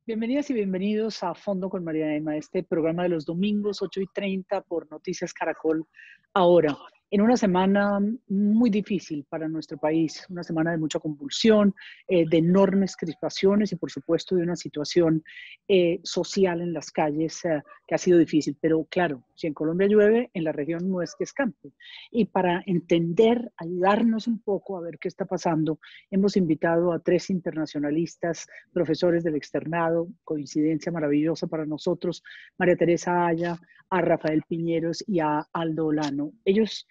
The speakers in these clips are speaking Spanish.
Bienvenidas y bienvenidos a Fondo con María Emma, este programa de los domingos 8:30 por Noticias Caracol. Ahora, en una semana muy difícil para nuestro país, una semana de mucha convulsión, de enormes crispaciones y por supuesto de una situación social en las calles que ha sido difícil. Pero claro, si en Colombia llueve, en la región no es que escampe. Y para entender, ayudarnos un poco a ver qué está pasando, hemos invitado a tres internacionalistas, profesores del externado, coincidencia maravillosa para nosotros, María Teresa Aya, a Rafael Piñeros y a Aldo Olano. Ellos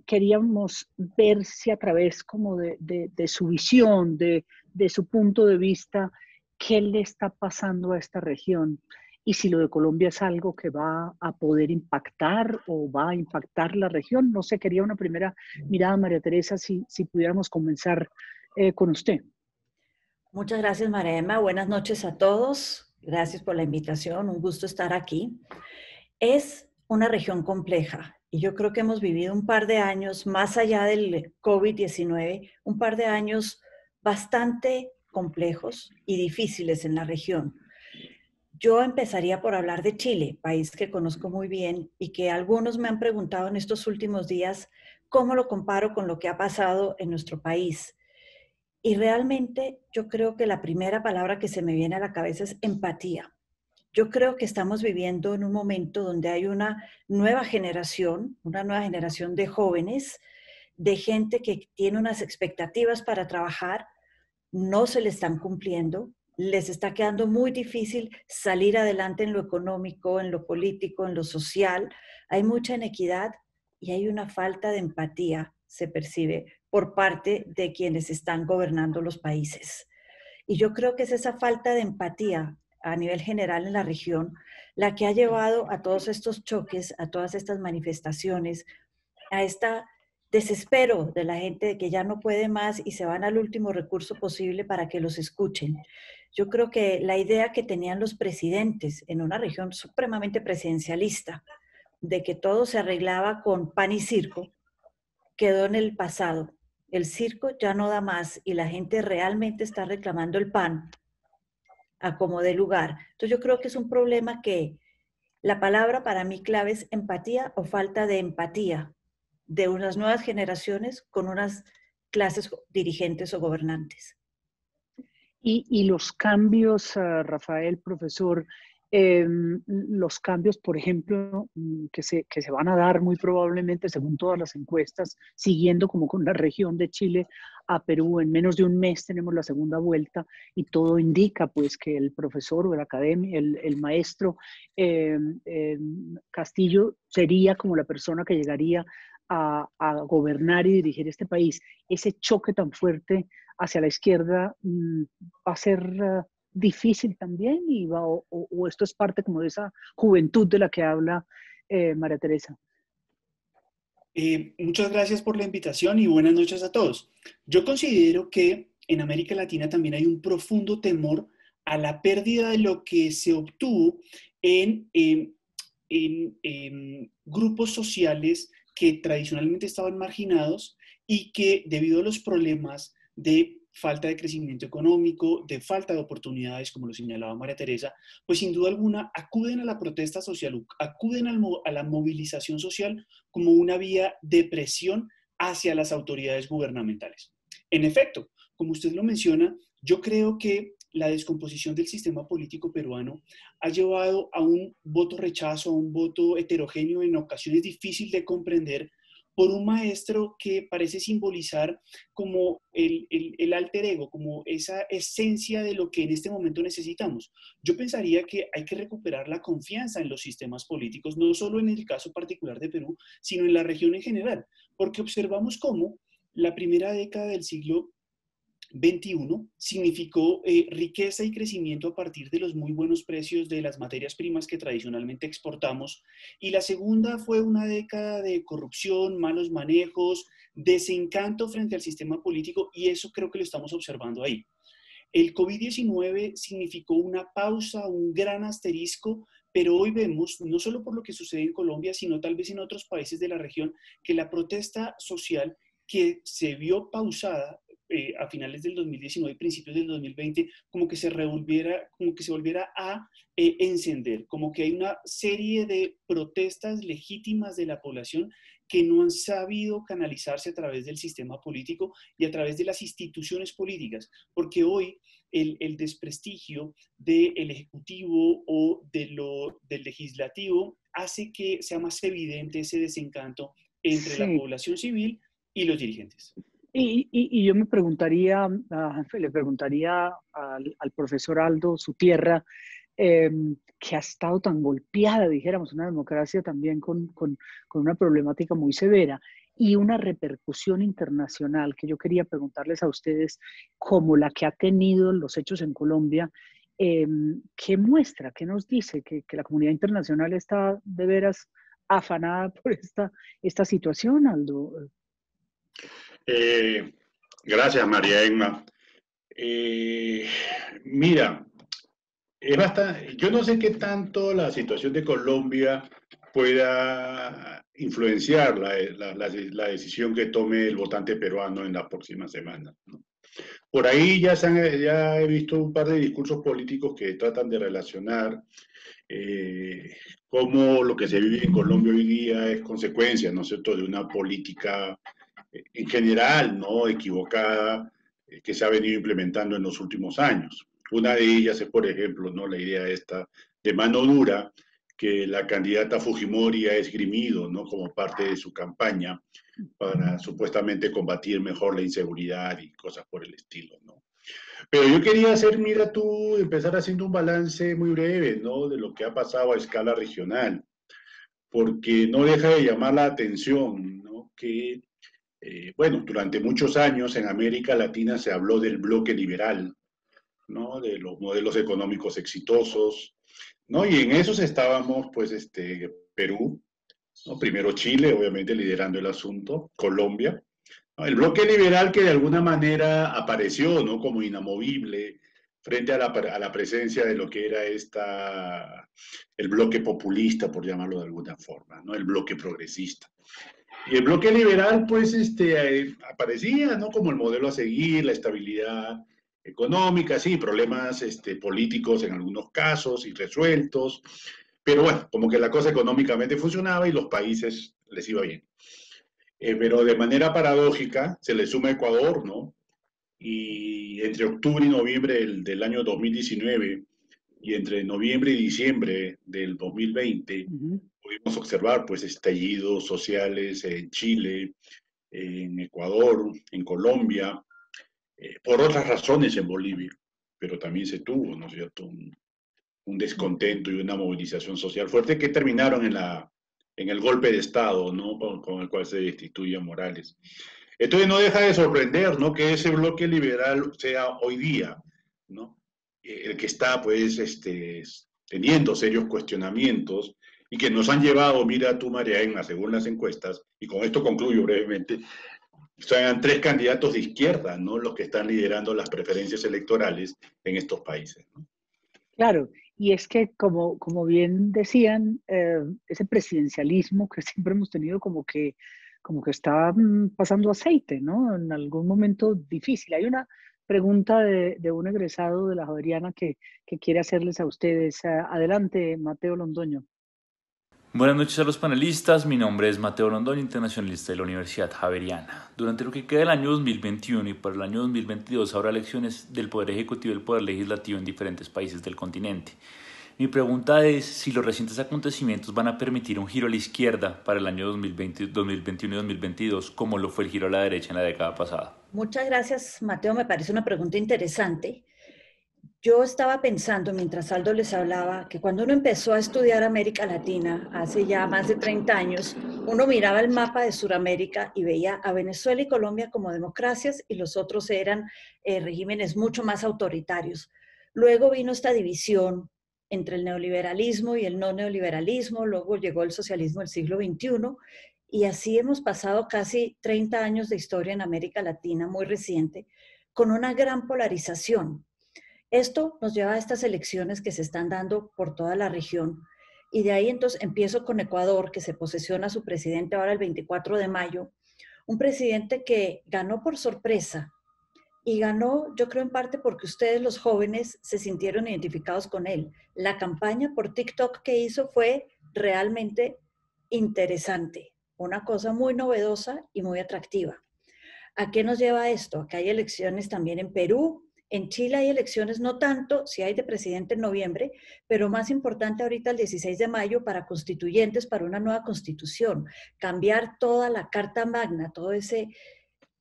queríamos ver si a través como de su visión, de su punto de vista, qué le está pasando a esta región y si lo de Colombia es algo que va a poder impactar o va a impactar la región. No sé, quería una primera mirada, María Teresa, si pudiéramos comenzar con usted. Muchas gracias, María Emma. Buenas noches a todos. Gracias por la invitación. Un gusto estar aquí. Es una región compleja y yo creo que hemos vivido un par de años, más allá del COVID-19, un par de años bastante complejos y difíciles en la región. Yo empezaría por hablar de Chile, país que conozco muy bien y que algunos me han preguntado en estos últimos días cómo lo comparo con lo que ha pasado en nuestro país. Y realmente yo creo que la primera palabra que se me viene a la cabeza es empatía. Yo creo que estamos viviendo en un momento donde hay una nueva generación de jóvenes, de gente que tiene unas expectativas para trabajar, no se le están cumpliendo, les está quedando muy difícil salir adelante en lo económico, en lo político, en lo social. Hay mucha inequidad y hay una falta de empatía, se percibe, por parte de quienes están gobernando los países. Y yo creo que es esa falta de empatía a nivel general en la región la que ha llevado a todos estos choques, a todas estas manifestaciones, a este desespero de la gente de que ya no puede más y se van al último recurso posible para que los escuchen. Yo creo que la idea que tenían los presidentes en una región supremamente presidencialista, de que todo se arreglaba con pan y circo, quedó en el pasado. El circo ya no da más y la gente realmente está reclamando el pan a como dé lugar. Entonces yo creo que es un problema que la palabra para mí clave es empatía o falta de empatía de unas nuevas generaciones con unas clases dirigentes o gobernantes. Y los cambios, Rafael, profesor, los cambios, por ejemplo, que se van a dar muy probablemente, según todas las encuestas, siguiendo como con la región de Chile a Perú, en menos de un mes tenemos la segunda vuelta y todo indica pues que el profesor o el académico, el maestro eh, eh, Castillo sería como la persona que llegaría a gobernar y dirigir este país. Ese choque tan fuerte hacia la izquierda va a ser difícil también o esto es parte como de esa juventud de la que habla María Teresa. Muchas gracias por la invitación y buenas noches a todos. Yo considero que en América Latina también hay un profundo temor a la pérdida de lo que se obtuvo en grupos sociales que tradicionalmente estaban marginados y que debido a los problemas de falta de crecimiento económico, de falta de oportunidades, como lo señalaba María Teresa, pues sin duda alguna acuden a la protesta social, acuden a la movilización social como una vía de presión hacia las autoridades gubernamentales. En efecto, como usted lo menciona, yo creo que la descomposición del sistema político peruano ha llevado a un voto rechazo, a un voto heterogéneo, en ocasiones difícil de comprender, por un maestro que parece simbolizar como el alter ego, como esa esencia de lo que en este momento necesitamos. Yo pensaría que hay que recuperar la confianza en los sistemas políticos, no solo en el caso particular de Perú, sino en la región en general, porque observamos cómo la primera década del siglo XXI significó riqueza y crecimiento a partir de los muy buenos precios de las materias primas que tradicionalmente exportamos, y la segunda fue una década de corrupción, malos manejos, desencanto frente al sistema político, y eso creo que lo estamos observando ahí. El COVID-19 significó una pausa, un gran asterisco, pero hoy vemos, no solo por lo que sucede en Colombia, sino tal vez en otros países de la región, que la protesta social que se vio pausada a finales del 2019 y principios del 2020, como que se volviera a encender, como que hay una serie de protestas legítimas de la población que no han sabido canalizarse a través del sistema político y a través de las instituciones políticas, porque hoy el desprestigio del Ejecutivo o del Legislativo hace que sea más evidente ese desencanto entre la Sí. población civil y los dirigentes. Y yo me preguntaría, le preguntaría al profesor Aldo su tierra, que ha estado tan golpeada, dijéramos, una democracia también con una problemática muy severa y una repercusión internacional que yo quería preguntarles a ustedes, como la que ha tenido los hechos en Colombia, ¿qué muestra, qué nos dice? Que la comunidad internacional está de veras afanada por esta situación, Aldo. Eh, Gracias, María Emma. Mira, es bastante, yo no sé qué tanto la situación de Colombia pueda influenciar la decisión que tome el votante peruano en las próximas semanas, ¿no? Por ahí ya he visto un par de discursos políticos que tratan de relacionar cómo lo que se vive en Colombia hoy día es consecuencia, ¿no es cierto?, de una política en general, ¿no?, equivocada, que se ha venido implementando en los últimos años. Una de ellas es, por ejemplo, ¿no?, la idea esta de mano dura que la candidata Fujimori ha esgrimido, ¿no?, como parte de su campaña para supuestamente combatir mejor la inseguridad y cosas por el estilo, ¿no? Pero yo quería mira tú, empezar haciendo un balance muy breve, ¿no?, de lo que ha pasado a escala regional, porque no deja de llamar la atención, ¿no?, que bueno, durante muchos años en América Latina se habló del bloque liberal, ¿no?, de los modelos económicos exitosos, ¿no? Y en esos estábamos, pues, Perú, ¿no? Primero Chile, obviamente liderando el asunto, Colombia, ¿no? El bloque liberal que de alguna manera apareció, ¿no?, como inamovible frente a la presencia de lo que era el bloque populista, por llamarlo de alguna forma, ¿no?, el bloque progresista. Y el bloque liberal, pues, aparecía, ¿no?, como el modelo a seguir, la estabilidad económica, sí, problemas políticos en algunos casos, irresueltos, pero bueno, como que la cosa económicamente funcionaba y los países les iba bien. Pero de manera paradójica se le suma Ecuador, ¿no? Y entre octubre y noviembre del año 2019 y entre noviembre y diciembre del 2020, Uh-huh. pudimos observar pues estallidos sociales en Chile, en Ecuador, en Colombia, por otras razones en Bolivia, pero también se tuvo, ¿no es cierto?, un descontento y una movilización social fuerte que terminaron en el golpe de Estado, ¿no?, con el cual se destituye a Morales. Entonces no deja de sorprender, ¿no?, que ese bloque liberal sea hoy día, ¿no?, el que está, pues, teniendo serios cuestionamientos y que nos han llevado, mira tú, María Emma, según las encuestas, y con esto concluyo brevemente, son 3 candidatos de izquierda, ¿no?, los que están liderando las preferencias electorales en estos países, ¿no? Claro, y es que como bien decían, ese presidencialismo que siempre hemos tenido como que está pasando aceite, ¿no? En algún momento difícil. Hay una pregunta de un egresado de la Javeriana que quiere hacerles a ustedes. Adelante, Mateo Londoño. Buenas noches a los panelistas, mi nombre es Mateo Londoño, internacionalista de la Universidad Javeriana. Durante lo que queda del año 2021 y para el año 2022 habrá elecciones del Poder Ejecutivo y del Poder Legislativo en diferentes países del continente. Mi pregunta es si los recientes acontecimientos van a permitir un giro a la izquierda para el año 2020, 2021 y 2022, como lo fue el giro a la derecha en la década pasada. Muchas gracias, Mateo. Me parece una pregunta interesante. Yo estaba pensando, mientras Aldo les hablaba, que cuando uno empezó a estudiar América Latina, hace ya más de 30 años, uno miraba el mapa de Sudamérica y veía a Venezuela y Colombia como democracias y los otros eran regímenes mucho más autoritarios. Luego vino esta división entre el neoliberalismo y el no neoliberalismo, luego llegó el socialismo del siglo XXI y así hemos pasado casi 30 años de historia en América Latina, muy reciente, con una gran polarización. Esto nos lleva a estas elecciones que se están dando por toda la región. Y de ahí entonces empiezo con Ecuador, que se posesiona su presidente ahora el 24 de mayo, un presidente que ganó por sorpresa, Y ganó, yo creo en parte porque ustedes los jóvenes se sintieron identificados con él. La campaña por TikTok que hizo fue realmente interesante, una cosa muy novedosa y muy atractiva. ¿A qué nos lleva esto? A que hay elecciones también en Perú. En Chile hay elecciones, no tanto, si hay de presidente en noviembre, pero más importante ahorita el 16 de mayo para constituyentes, para una nueva constitución, cambiar toda la Carta Magna, todo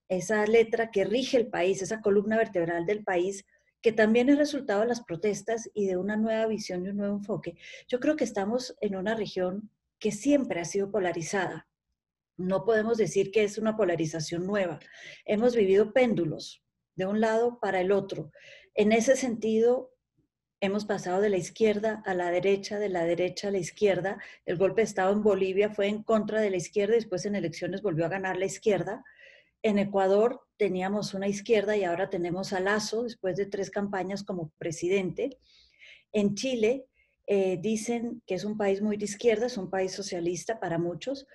esa letra que rige el país, esa columna vertebral del país, que también es resultado de las protestas y de una nueva visión y un nuevo enfoque. Yo creo que estamos en una región que siempre ha sido polarizada. No podemos decir que es una polarización nueva. Hemos vivido péndulos de un lado para el otro. En ese sentido, hemos pasado de la izquierda a la derecha, de la derecha a la izquierda. El golpe de Estado en Bolivia fue en contra de la izquierda, después en elecciones volvió a ganar la izquierda. En Ecuador teníamos una izquierda y ahora tenemos a Lasso, después de 3 campañas como presidente. En Chile dicen que es un país muy de izquierda, es un país socialista para muchos,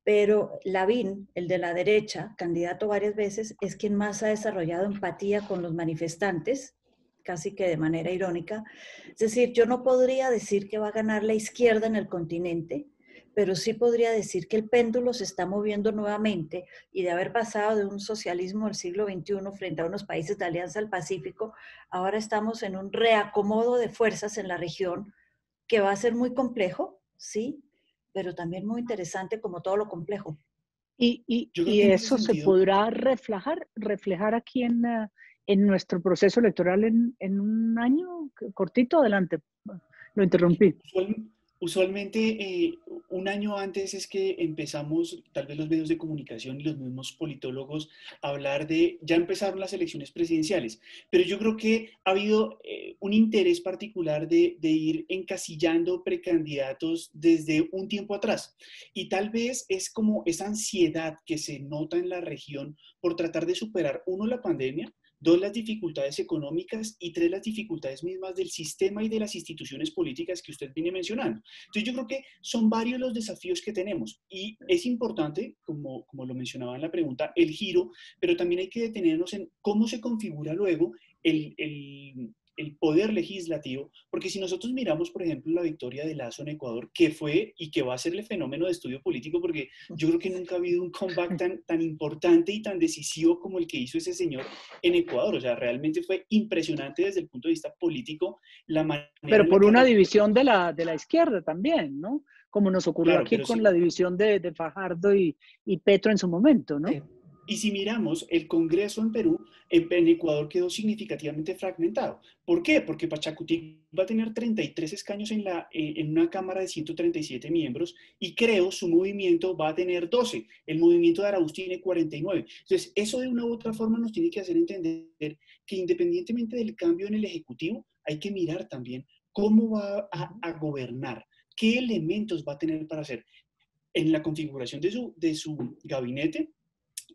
pero Lavín, el de la derecha, candidato varias veces, es quien más ha desarrollado empatía con los manifestantes, casi que de manera irónica. Es decir, yo no podría decir que va a ganar la izquierda en el continente, pero sí podría decir que el péndulo se está moviendo nuevamente y de haber pasado de un socialismo del siglo XXI frente a unos países de Alianza del Pacífico, ahora estamos en un reacomodo de fuerzas en la región que va a ser muy complejo, sí, pero también muy interesante como todo lo complejo. Yo creo Y que en ese eso se sentido, podrá reflejar aquí en nuestro proceso electoral en un año cortito. Adelante, lo interrumpí. usual- usualmente un año antes es que empezamos, tal vez los medios de comunicación y los mismos politólogos, a hablar de, ya empezaron las elecciones presidenciales, pero yo creo que ha habido un interés particular de ir encasillando precandidatos desde un tiempo atrás. Y tal vez es como esa ansiedad que se nota en la región por tratar de superar, uno, la pandemia, dos, las dificultades económicas y tres, las dificultades mismas del sistema y de las instituciones políticas que usted viene mencionando. Entonces yo creo que son varios los desafíos que tenemos y es importante, como lo mencionaba en la pregunta, el giro, pero también hay que detenernos en cómo se configura luego el poder legislativo, porque si nosotros miramos, por ejemplo, la victoria de Lasso en Ecuador, que fue y que va a ser el fenómeno de estudio político, porque yo creo que nunca ha habido un comeback tan importante y tan decisivo como el que hizo ese señor en Ecuador. O sea, realmente fue impresionante desde el punto de vista político la manera Pero en la por que una recogió. división de la izquierda también, ¿no? Como nos ocurrió Claro, aquí pero con sí. la división de Fajardo y Petro en su momento, ¿no? Sí. Y si miramos, el Congreso en Perú, en Ecuador quedó significativamente fragmentado. ¿Por qué? Porque Pachacutic va a tener 33 escaños en una Cámara de 137 miembros y creo su movimiento va a tener 12. El movimiento de Araúz tiene 49. Entonces, eso de una u otra forma nos tiene que hacer entender que independientemente del cambio en el Ejecutivo, hay que mirar también cómo va a gobernar, qué elementos va a tener para hacer en la configuración de su gabinete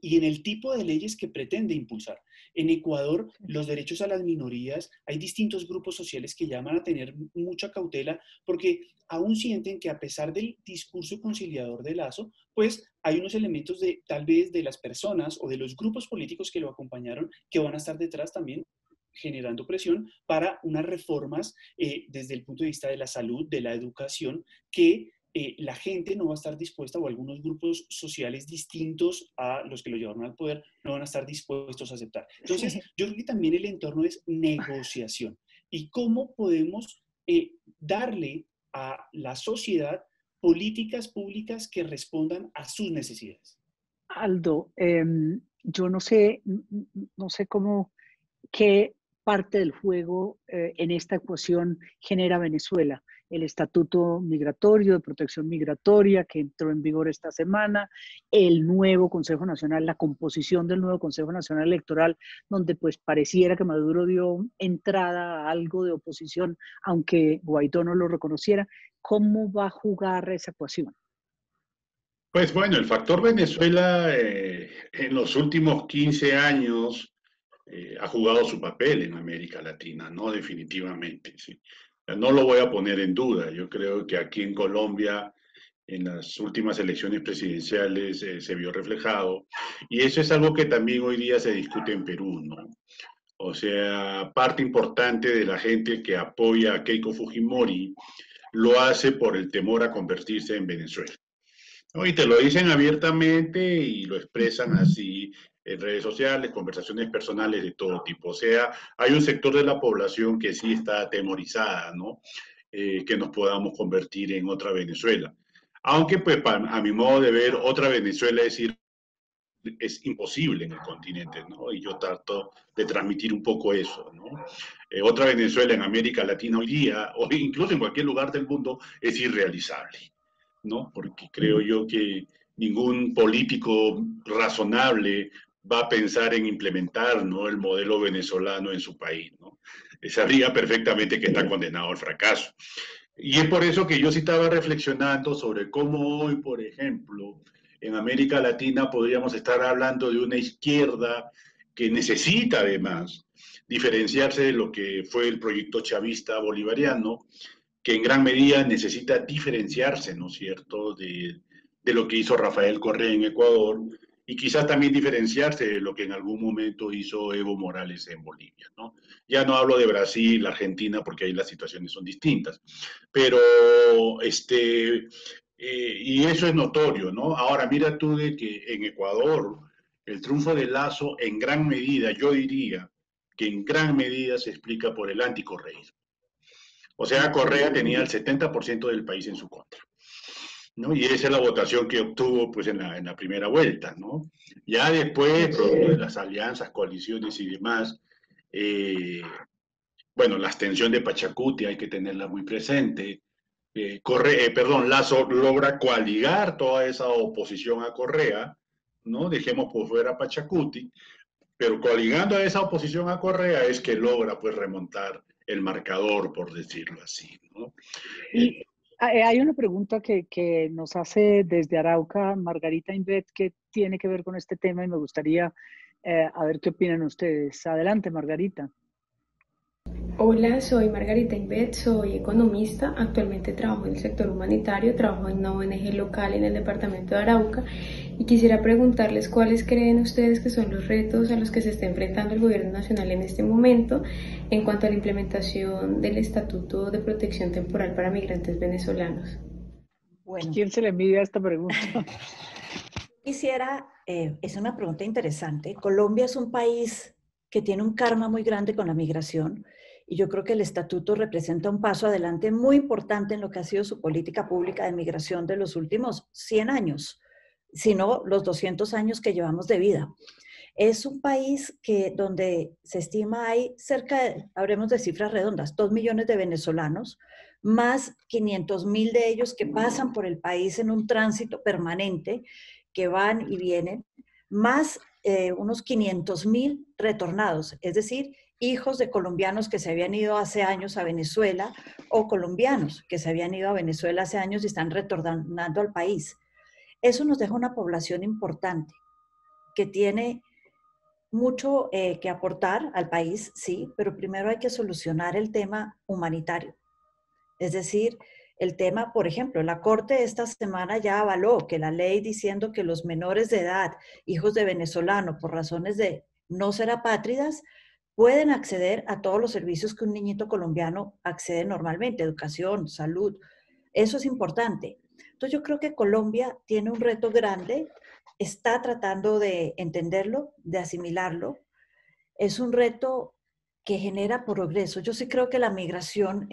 y en el tipo de leyes que pretende impulsar. En Ecuador, los derechos a las minorías, hay distintos grupos sociales que llaman a tener mucha cautela porque aún sienten que a pesar del discurso conciliador de Lasso, pues hay unos elementos de tal vez de las personas o de los grupos políticos que lo acompañaron que van a estar detrás también generando presión para unas reformas desde el punto de vista de la salud, de la educación, que la gente no va a estar dispuesta, o algunos grupos sociales distintos a los que lo llevaron al poder, no van a estar dispuestos a aceptar. Entonces, Sí. yo creo que también el entorno es negociación. ¿Y cómo podemos darle a la sociedad políticas públicas que respondan a sus necesidades? Aldo, yo no sé cómo, qué parte del juego en esta ecuación genera Venezuela. El estatuto migratorio de protección migratoria que entró en vigor esta semana, el nuevo Consejo Nacional, la composición del nuevo Consejo Nacional Electoral, donde pues pareciera que Maduro dio entrada a algo de oposición, aunque Guaidó no lo reconociera. ¿Cómo va a jugar esa ecuación? Pues bueno, el factor Venezuela en los últimos 15 años ha jugado su papel en América Latina, ¿no? Definitivamente, sí. No lo voy a poner en duda. Yo creo que aquí en Colombia en las últimas elecciones presidenciales se vio reflejado. Y eso es algo que también hoy día se discute en Perú, ¿no? O sea, parte importante de la gente que apoya a Keiko Fujimori lo hace por el temor a convertirse en Venezuela, ¿no? Y te lo dicen abiertamente y lo expresan así en redes sociales, conversaciones personales de todo tipo. O sea, hay un sector de la población que sí está atemorizada, ¿no? Que nos podamos convertir en otra Venezuela. Aunque, pues, a mi modo de ver, otra Venezuela es imposible en el continente, ¿no? Y yo trato de transmitir un poco eso, ¿no? Otra Venezuela en América Latina hoy día, o incluso en cualquier lugar del mundo, es irrealizable, ¿no? Porque creo yo que ningún político razonable va a pensar en implementar, ¿no?, el modelo venezolano en su país, ¿no? Sabría perfectamente que está condenado al fracaso. Y es por eso que yo sí estaba reflexionando sobre cómo hoy, por ejemplo, en América Latina podríamos estar hablando de una izquierda que necesita además diferenciarse de lo que fue el proyecto chavista bolivariano, que en gran medida necesita diferenciarse, ¿no es cierto?, de lo que hizo Rafael Correa en Ecuador y quizás también diferenciarse de lo que en algún momento hizo Evo Morales en Bolivia, ¿no? Ya no hablo de Brasil, Argentina, porque ahí las situaciones son distintas, pero y eso es notorio, ¿no? Ahora, mira tú de que en Ecuador el triunfo de Lazo en gran medida, yo diría que en gran medida se explica por el anticorreísmo. O sea, Correa tenía el 70% del país en su contra, ¿no? Y esa es la votación que obtuvo pues en la primera vuelta, ¿no? Ya después, producto de las alianzas, coaliciones y demás, bueno, la abstención de Pachacuti hay que tenerla muy presente. Lazo logra coaligar toda esa oposición a Correa, ¿no? Dejemos por fuera a Pachacuti, pero coaligando a esa oposición a Correa es que logra pues remontar el marcador, por decirlo así, ¿no? Y hay una pregunta que nos hace desde Arauca Margarita Invet que tiene que ver con este tema y me gustaría a ver qué opinan ustedes. Adelante, Margarita. Hola, soy Margarita Invet, soy economista, actualmente trabajo en el sector humanitario, trabajo en una ONG local en el departamento de Arauca y quisiera preguntarles cuáles creen ustedes que son los retos a los que se está enfrentando el gobierno nacional en este momento en cuanto a la implementación del Estatuto de Protección Temporal para Migrantes Venezolanos. Bueno, ¿quién se le mide a esta pregunta? Es una pregunta interesante. Colombia es un país que tiene un karma muy grande con la migración. Y yo creo que el estatuto representa un paso adelante muy importante en lo que ha sido su política pública de migración de los últimos 100 años, sino los 200 años que llevamos de vida. Es un país donde se estima hay cerca de, hablemos de cifras redondas, 2 millones de venezolanos, más 500,000 de ellos que pasan por el país en un tránsito permanente, que van y vienen, más unos 500,000 retornados, es decir, hijos de colombianos que se habían ido hace años a Venezuela o colombianos que se habían ido a Venezuela hace años y están retornando al país. Eso nos deja una población importante que tiene mucho que aportar al país, sí, pero primero hay que solucionar el tema humanitario. Es decir, el tema, por ejemplo, la Corte esta semana ya avaló que la ley diciendo que los menores de edad, hijos de venezolanos, por razones de no ser apátridas, pueden acceder a todos los servicios que un niñito colombiano accede normalmente, educación, salud. Eso es importante. Entonces yo creo que Colombia tiene un reto grande, está tratando de entenderlo, de asimilarlo. Es un reto que genera progreso. Yo sí creo que la migración,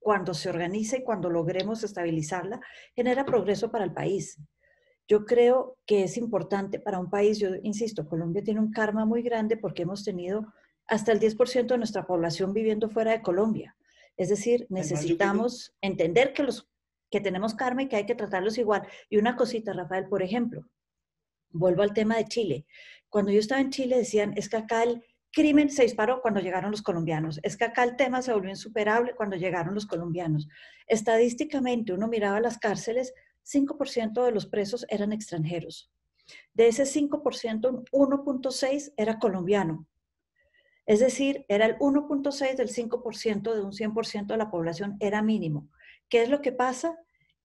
cuando se organice y cuando logremos estabilizarla, genera progreso para el país. Yo creo que es importante para un país, yo insisto, Colombia tiene un karma muy grande porque hemos tenido hasta el 10% de nuestra población viviendo fuera de Colombia. Es decir, necesitamos entender que tenemos karma y que hay que tratarlos igual. Y una cosita, Rafael, por ejemplo, vuelvo al tema de Chile. Cuando yo estaba en Chile decían, es que acá el crimen se disparó cuando llegaron los colombianos. Es que acá el tema se volvió insuperable cuando llegaron los colombianos. Estadísticamente, uno miraba las cárceles, 5% de los presos eran extranjeros. De ese 5%, 1.6 era colombiano. Es decir, era el 1.6 del 5% de un 100% de la población, era mínimo. ¿Qué es lo que pasa?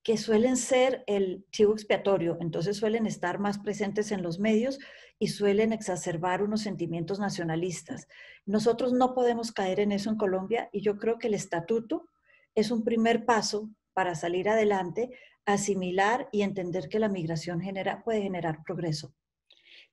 que suelen ser el chivo expiatorio, entonces suelen estar más presentes en los medios y suelen exacerbar unos sentimientos nacionalistas. Nosotros no podemos caer en eso en Colombia y yo creo que el estatuto es un primer paso para salir adelante, asimilar y entender que la migración puede generar progreso.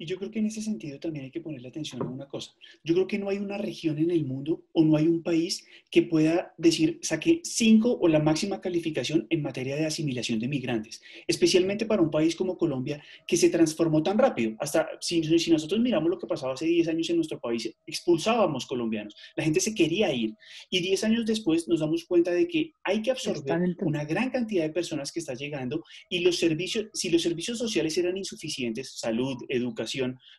Y yo creo que en ese sentido también hay que ponerle atención a una cosa. Yo creo que no hay una región en el mundo o no hay un país que pueda decir, saqué 5 o la máxima calificación en materia de asimilación de migrantes, especialmente para un país como Colombia que se transformó tan rápido. Hasta si nosotros miramos lo que pasaba hace 10 años en nuestro país, expulsábamos colombianos, la gente se quería ir y 10 años después nos damos cuenta de que hay que absorber una gran cantidad de personas que está llegando y los servicios, si los servicios sociales eran insuficientes, salud, educación,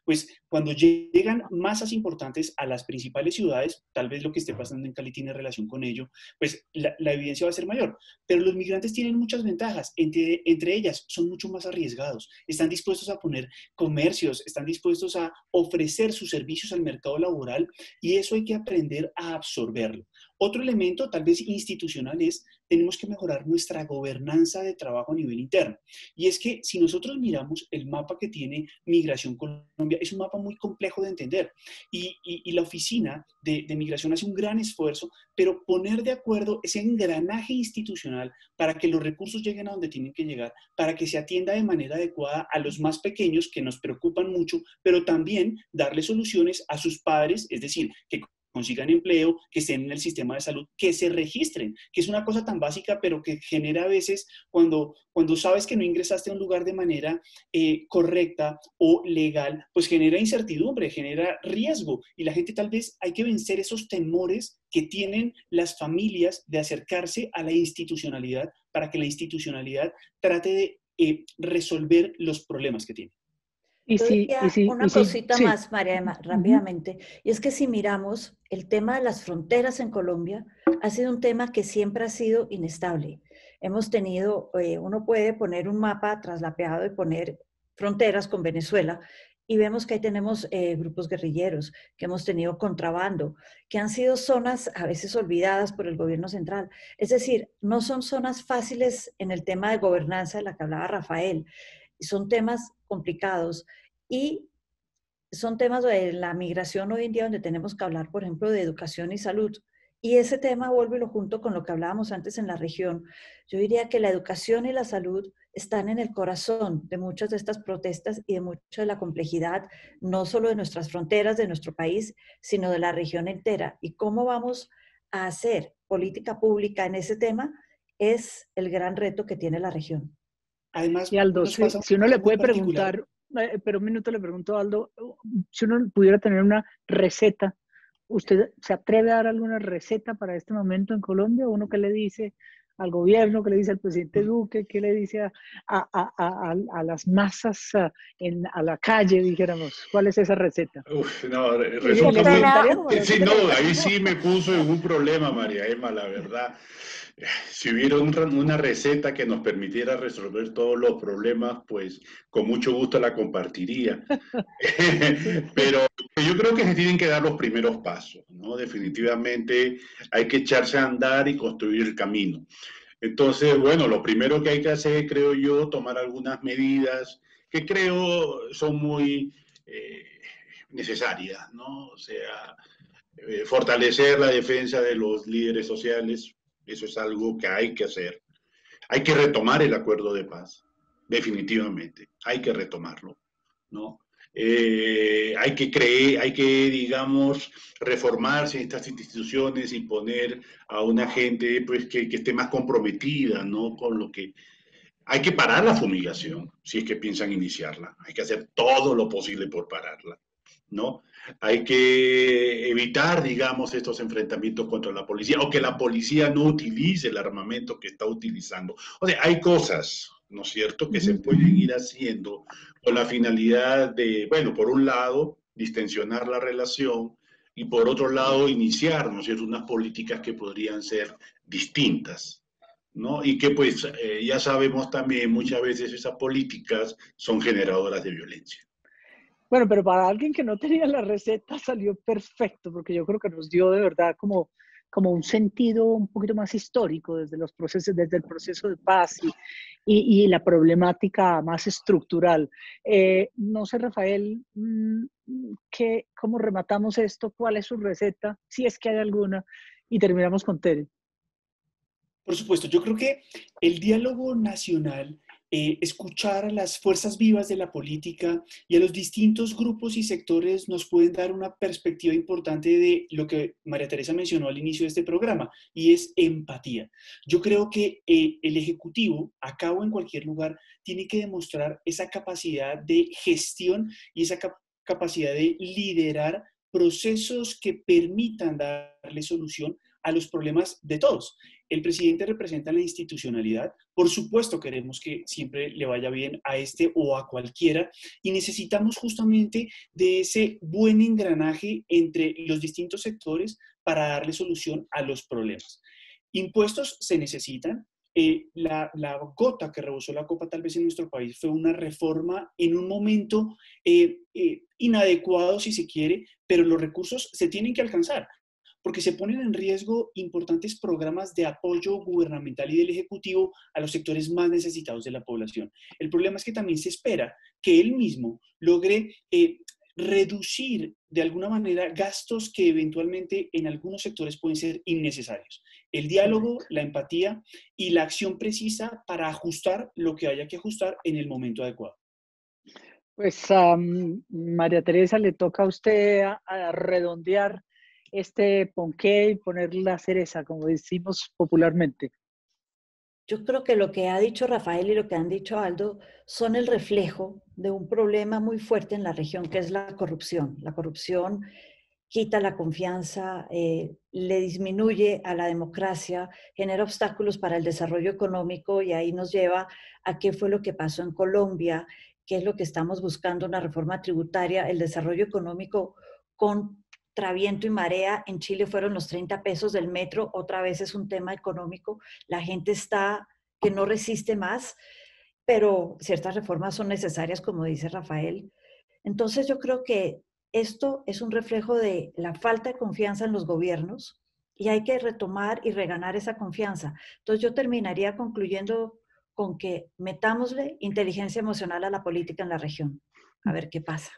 pues cuando llegan masas importantes a las principales ciudades, tal vez lo que esté pasando en Cali tiene relación con ello, pues la evidencia va a ser mayor. Pero los migrantes tienen muchas ventajas, entre ellas son mucho más arriesgados, están dispuestos a poner comercios, están dispuestos a ofrecer sus servicios al mercado laboral y eso hay que aprender a absorberlo. Otro elemento, tal vez institucional, es tenemos que mejorar nuestra gobernanza de trabajo a nivel interno. Y es que si nosotros miramos el mapa que tiene Migración Colombia, es un mapa muy complejo de entender. Y la oficina de migración hace un gran esfuerzo, pero poner de acuerdo ese engranaje institucional para que los recursos lleguen a donde tienen que llegar, para que se atienda de manera adecuada a los más pequeños que nos preocupan mucho, pero también darle soluciones a sus padres, es decir, que consigan empleo, que estén en el sistema de salud, que se registren, que es una cosa tan básica, pero que genera a veces cuando sabes que no ingresaste a un lugar de manera correcta o legal, pues genera incertidumbre, genera riesgo y la gente tal vez hay que vencer esos temores que tienen las familias de acercarse a la institucionalidad para que la institucionalidad trate de resolver los problemas que tiene. Una cosita más, María Emma, rápidamente, y es que si miramos el tema de las fronteras en Colombia, ha sido un tema que siempre ha sido inestable. Hemos tenido, uno puede poner un mapa traslapeado y poner fronteras con Venezuela, y vemos que ahí tenemos grupos guerrilleros, que hemos tenido contrabando, que han sido zonas a veces olvidadas por el gobierno central. Es decir, no son zonas fáciles en el tema de gobernanza de la que hablaba Rafael. Son temas complicados y son temas de la migración hoy en día donde tenemos que hablar, por ejemplo, de educación y salud. Y ese tema vuelve junto con lo que hablábamos antes en la región. Yo diría que la educación y la salud están en el corazón de muchas de estas protestas y de mucha de la complejidad, no solo de nuestras fronteras, de nuestro país, sino de la región entera. Y cómo vamos a hacer política pública en ese tema es el gran reto que tiene la región. Además, y Aldo, si uno le puede preguntar, pero un minuto le pregunto a Aldo, si uno pudiera tener una receta, ¿usted se atreve a dar alguna receta para este momento en Colombia? ¿Uno qué le dice al gobierno, qué le dice al presidente Duque, qué le dice a las masas a la calle, dijéramos? ¿Cuál es esa receta? Uf, no, resulta sí, no, ahí sí me puso en un problema, María Emma, la verdad. Si hubiera una receta que nos permitiera resolver todos los problemas, pues con mucho gusto la compartiría. Pero yo creo que se tienen que dar los primeros pasos, ¿no? Definitivamente hay que echarse a andar y construir el camino. Entonces, bueno, lo primero que hay que hacer, creo yo, tomar algunas medidas que creo son muy necesarias, ¿no? O sea, fortalecer la defensa de los líderes sociales. Eso es algo que hay que hacer. Hay que retomar el acuerdo de paz, definitivamente. Hay que retomarlo, ¿no? Hay que, digamos, reformarse estas instituciones y poner a una gente pues, que esté más comprometida, ¿no? Con lo que... Hay que parar la fumigación, si es que piensan iniciarla. Hay que hacer todo lo posible por pararla, ¿no? Hay que evitar, digamos, estos enfrentamientos contra la policía o que la policía no utilice el armamento que está utilizando. O sea, hay cosas, ¿no es cierto?, que se pueden ir haciendo con la finalidad de, bueno, por un lado, distensionar la relación y por otro lado, iniciar, ¿no es cierto?, unas políticas que podrían ser distintas, ¿no? Y que pues ya sabemos también muchas veces esas políticas son generadoras de violencia. Bueno, pero para alguien que no tenía la receta salió perfecto, porque yo creo que nos dio de verdad como como un sentido un poquito más histórico desde los procesos, desde el proceso de paz y la problemática más estructural. No sé, Rafael, ¿cómo rematamos esto? ¿Cuál es su receta? Si es que hay alguna. Y terminamos con Tere. Por supuesto, yo creo que el diálogo nacional, escuchar a las fuerzas vivas de la política y a los distintos grupos y sectores nos pueden dar una perspectiva importante de lo que María Teresa mencionó al inicio de este programa, y es empatía. Yo creo que el Ejecutivo, acá o en cualquier lugar, tiene que demostrar esa capacidad de gestión y esa capacidad de liderar procesos que permitan darle solución a los problemas de todos. El presidente representa la institucionalidad. Por supuesto, queremos que siempre le vaya bien a este o a cualquiera y necesitamos justamente de ese buen engranaje entre los distintos sectores para darle solución a los problemas. Impuestos se necesitan. La gota que rebosó la copa tal vez en nuestro país fue una reforma en un momento inadecuado, si se quiere, pero los recursos se tienen que alcanzar, porque se ponen en riesgo importantes programas de apoyo gubernamental y del Ejecutivo a los sectores más necesitados de la población. El problema es que también se espera que él mismo logre reducir de alguna manera gastos que eventualmente en algunos sectores pueden ser innecesarios. El diálogo, la empatía y la acción precisa para ajustar lo que haya que ajustar en el momento adecuado. Pues María Teresa, le toca a usted a redondear este ponqué y poner la cereza, como decimos popularmente. Yo creo que lo que ha dicho Rafael y lo que han dicho Aldo son el reflejo de un problema muy fuerte en la región, que es la corrupción. La corrupción quita la confianza, le disminuye a la democracia, genera obstáculos para el desarrollo económico y ahí nos lleva a qué fue lo que pasó en Colombia, qué es lo que estamos buscando, una reforma tributaria, el desarrollo económico contra viento y marea. En Chile fueron los 30 pesos del metro, otra vez es un tema económico, la gente está que no resiste más, pero ciertas reformas son necesarias, como dice Rafael. Entonces yo creo que esto es un reflejo de la falta de confianza en los gobiernos y hay que retomar y reganar esa confianza. Entonces yo terminaría concluyendo con que metámosle inteligencia emocional a la política en la región. A ver qué pasa.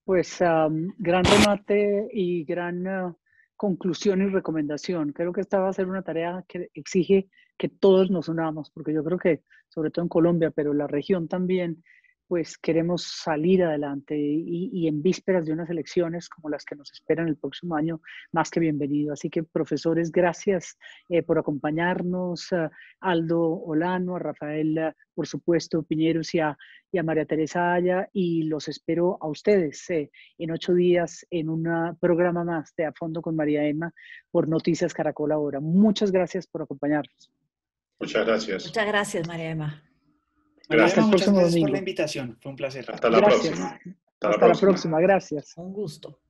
Pues gran remate y gran conclusión y recomendación. Creo que esta va a ser una tarea que exige que todos nos unamos, porque yo creo que, sobre todo en Colombia, pero la región también, pues queremos salir adelante y en vísperas de unas elecciones como las que nos esperan el próximo año, más que bienvenido. Así que, profesores, gracias por acompañarnos, Aldo Olano, a Rafael, por supuesto, Piñeros y a María Teresa Aya, y los espero a ustedes en 8 días en un programa más de A Fondo con María Emma por Noticias Caracol Ahora. Muchas gracias por acompañarnos. Muchas gracias. Muchas gracias, María Emma. María Emma, muchas próximo gracias domingo. por la invitación. Fue un placer. Hasta la próxima. Hasta la próxima. Gracias. Un gusto.